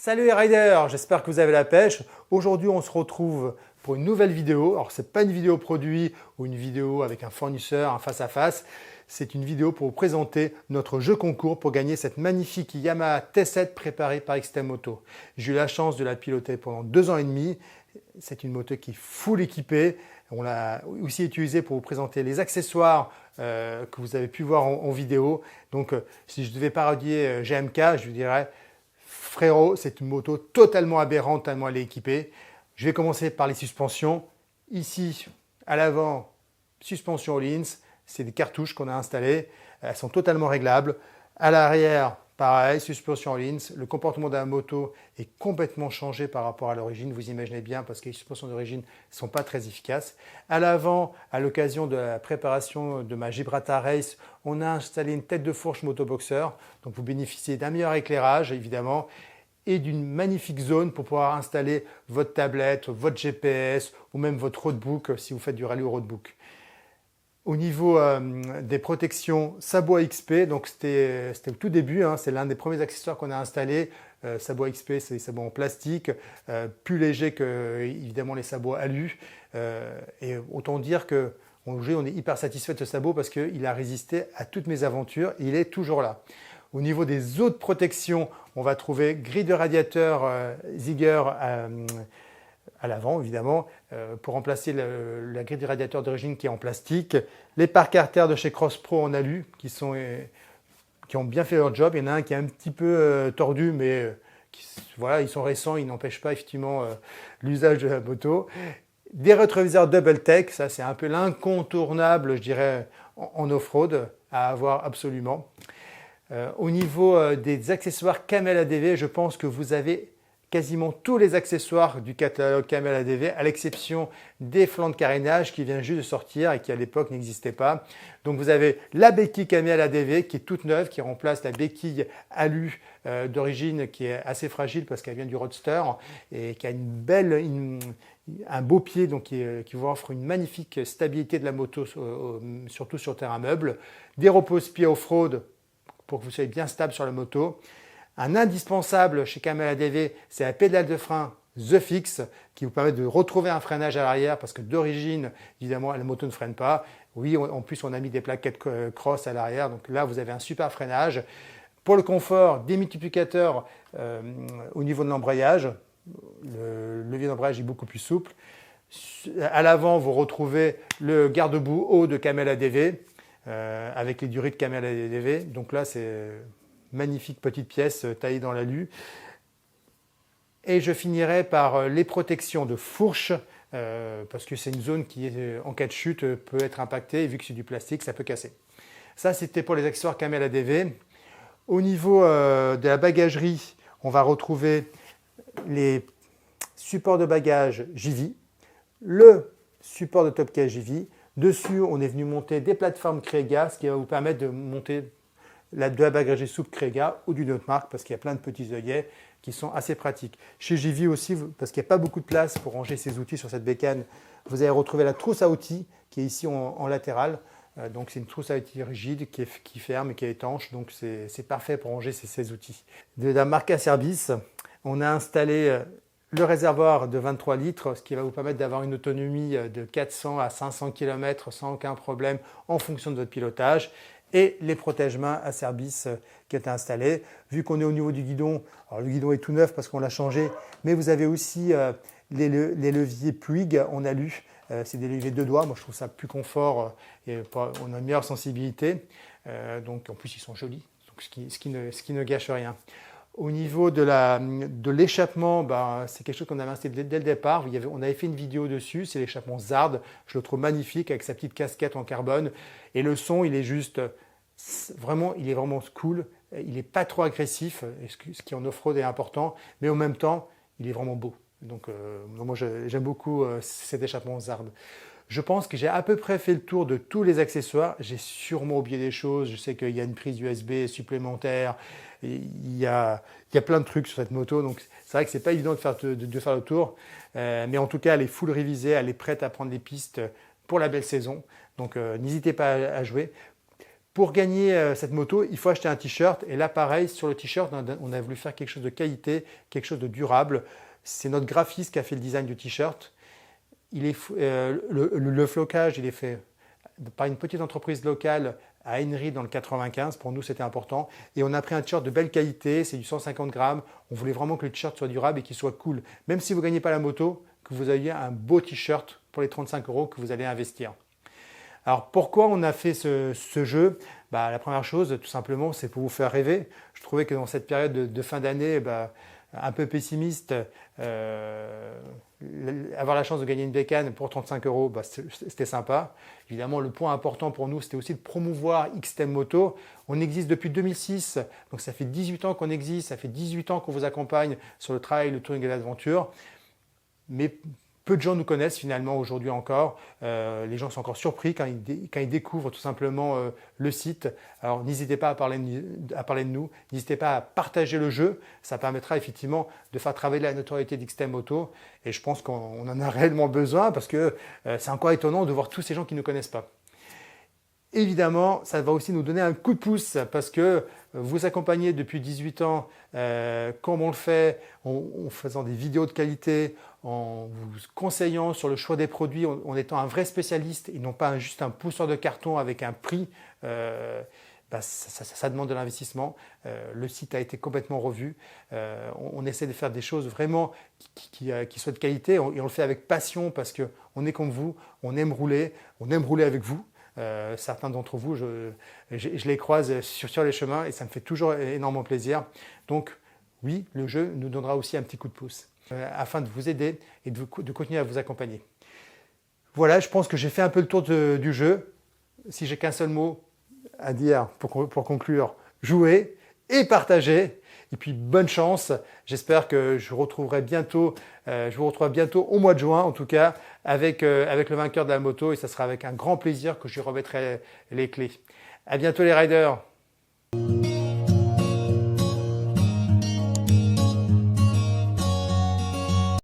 Salut les riders, j'espère que vous avez la pêche. Aujourd'hui, on se retrouve pour une nouvelle vidéo. Alors, ce n'est pas une vidéo produit ou une vidéo avec un fournisseur, un face-à-face. C'est une vidéo pour vous présenter notre jeu concours pour gagner cette magnifique Yamaha T7 préparée par XTMoto. J'ai eu la chance de la piloter pendant 2 ans et demi. C'est une moto qui est full équipée. On l'a aussi utilisée pour vous présenter les accessoires que vous avez pu voir en vidéo. Donc, si je devais parodier GMK, je vous dirais frérot, c'est une moto totalement aberrante tellement elle est équipée. Je vais commencer par les suspensions. Ici, à l'avant, suspension Öhlins. C'est des cartouches qu'on a installées. Elles sont totalement réglables. À l'arrière, pareil, suspension Öhlins. Le comportement de la moto est complètement changé par rapport à l'origine. Vous imaginez bien parce que les suspensions d'origine ne sont pas très efficaces. À l'avant, à l'occasion de la préparation de ma Gibraltar Race, on a installé une tête de fourche motoboxer. Donc vous bénéficiez d'un meilleur éclairage évidemment et d'une magnifique zone pour pouvoir installer votre tablette, votre GPS ou même votre roadbook si vous faites du rallye au roadbook. Au niveau des protections Sabot XP, donc c'était au tout début, hein, c'est l'un des premiers accessoires qu'on a installé. Sabot XP, c'est des sabots en plastique, plus légers que évidemment les sabots alu. Et autant dire que on est hyper satisfait de ce sabot parce qu'il a résisté à toutes mes aventures et il est toujours là. Au niveau des autres protections, on va trouver grille de radiateur Ziegler à l'avant évidemment, pour remplacer la grille du radiateur d'origine qui est en plastique. Les pare carters de chez Cross Pro en alu qui ont bien fait leur job. Il y en a un qui est un petit peu tordu, mais voilà, ils sont récents, ils n'empêchent pas effectivement l'usage de la moto. Des rétroviseurs double tech, ça c'est un peu l'incontournable, je dirais, en off-road à avoir absolument. Au niveau des accessoires Camel ADV, je pense que vous avez quasiment tous les accessoires du catalogue Camel ADV, à l'exception des flancs de carénage qui vient juste de sortir et qui à l'époque n'existait pas. Donc vous avez la béquille Camel ADV qui est toute neuve, qui remplace la béquille alu d'origine qui est assez fragile parce qu'elle vient du Roadster et qui a un beau pied donc qui vous offre une magnifique stabilité de la moto, surtout sur terrain meuble. Des repose-pieds off-road pour que vous soyez bien stable sur la moto. Un indispensable chez Camel ADV, c'est la pédale de frein The Fix qui vous permet de retrouver un freinage à l'arrière parce que d'origine, évidemment, la moto ne freine pas. Oui, en plus, on a mis des plaquettes cross à l'arrière, donc là, vous avez un super freinage. Pour le confort, des multiplicateurs au niveau de l'embrayage. Le levier d'embrayage est beaucoup plus souple. À l'avant, vous retrouvez le garde-boue haut de Camel ADV avec les durées de Camel ADV. Donc là, c'est magnifique petite pièce taillée dans l'alu. Et je finirai par les protections de fourche, parce que c'est une zone qui, en cas de chute, peut être impactée. Et vu que c'est du plastique, ça peut casser. Ça, c'était pour les accessoires Camel ADV. Au niveau de la bagagerie, on va retrouver les supports de bagages JV, le support de top case JV. Dessus, on est venu monter des plateformes Crega, ce qui va vous permettre de monter de la bagagerie souple Crega ou d'une autre marque parce qu'il y a plein de petits œillets qui sont assez pratiques. Chez JV aussi, parce qu'il n'y a pas beaucoup de place pour ranger ses outils sur cette bécane, vous allez retrouver la trousse à outils qui est ici en latéral. Donc c'est une trousse à outils rigide qui ferme et qui est étanche, donc c'est parfait pour ranger ses outils. De la marque Acerbis, on a installé le réservoir de 23 litres, ce qui va vous permettre d'avoir une autonomie de 400 à 500 km sans aucun problème en fonction de votre pilotage. Et les protège-mains Acerbis qui étaient installés. Vu qu'on est au niveau du guidon, alors le guidon est tout neuf parce qu'on l'a changé, mais vous avez aussi les leviers Puig en alu. C'est des leviers 2 doigts, moi je trouve ça plus confort et on a une meilleure sensibilité. Donc en plus ils sont jolis, donc ce qui ne gâche rien. Au niveau de l'échappement, c'est quelque chose qu'on avait installé dès le départ. On avait fait une vidéo dessus, c'est l'échappement Zard. Je le trouve magnifique avec sa petite casquette en carbone. Et le son, il est vraiment cool. Il n'est pas trop agressif, ce qui en off-road est important. Mais en même temps, il est vraiment beau. Donc moi, j'aime beaucoup cet échappement Zard. Je pense que j'ai à peu près fait le tour de tous les accessoires. J'ai sûrement oublié des choses. Je sais qu'il y a une prise USB supplémentaire. Il y a plein de trucs sur cette moto. Donc c'est vrai que ce n'est pas évident de faire le tour. Mais en tout cas, elle est full révisée. Elle est prête à prendre les pistes pour la belle saison. Donc n'hésitez pas à jouer. Pour gagner cette moto, il faut acheter un t-shirt. Et là, pareil, sur le t-shirt, on a voulu faire quelque chose de qualité, quelque chose de durable. C'est notre graphiste qui a fait le design du t-shirt. Le flocage, il est fait par une petite entreprise locale à Henry dans le 95. Pour nous, c'était important. Et on a pris un t-shirt de belle qualité, c'est du 150 grammes. On voulait vraiment que le t-shirt soit durable et qu'il soit cool. Même si vous ne gagnez pas la moto, que vous ayez un beau t-shirt pour les 35 € que vous allez investir. Alors pourquoi on a fait ce jeu? La première chose, tout simplement, c'est pour vous faire rêver. Je trouvais que dans cette période de fin d'année, un peu pessimiste, avoir la chance de gagner une bécane pour 35 €, c'était sympa. Évidemment, le point important pour nous, c'était aussi de promouvoir XTM Moto. On existe depuis 2006, donc ça fait 18 ans qu'on existe, ça fait 18 ans qu'on vous accompagne sur le trail, le touring et l'aventure. Mais peu de gens nous connaissent finalement aujourd'hui encore. Les gens sont encore surpris quand ils découvrent tout simplement le site. Alors n'hésitez pas à parler de nous, n'hésitez pas à partager le jeu. Ça permettra effectivement de faire travailler la notoriété d'XTM Moto. Et je pense qu'on en a réellement besoin parce que c'est encore étonnant de voir tous ces gens qui ne nous connaissent pas. Évidemment, ça va aussi nous donner un coup de pouce parce que vous accompagnez depuis 18 ans, comme on le fait, en faisant des vidéos de qualité, en vous conseillant sur le choix des produits, en étant un vrai spécialiste et non pas juste un pousseur de carton avec un prix, ça demande de l'investissement. Le site a été complètement revu. On essaie de faire des choses vraiment qui soient de qualité et on le fait avec passion parce qu'on est comme vous, on aime rouler avec vous. Certains d'entre vous, je les croise sur les chemins et ça me fait toujours énormément plaisir. Donc oui, le jeu nous donnera aussi un petit coup de pouce afin de vous aider et de continuer à vous accompagner. Voilà, je pense que j'ai fait un peu le tour du jeu. Si j'ai qu'un seul mot à dire pour conclure, jouez et partagez. Et puis bonne chance, j'espère que je vous retrouverai bientôt au mois de juin en tout cas avec le vainqueur de la moto et ça sera avec un grand plaisir que je lui remettrai les clés. À bientôt les riders.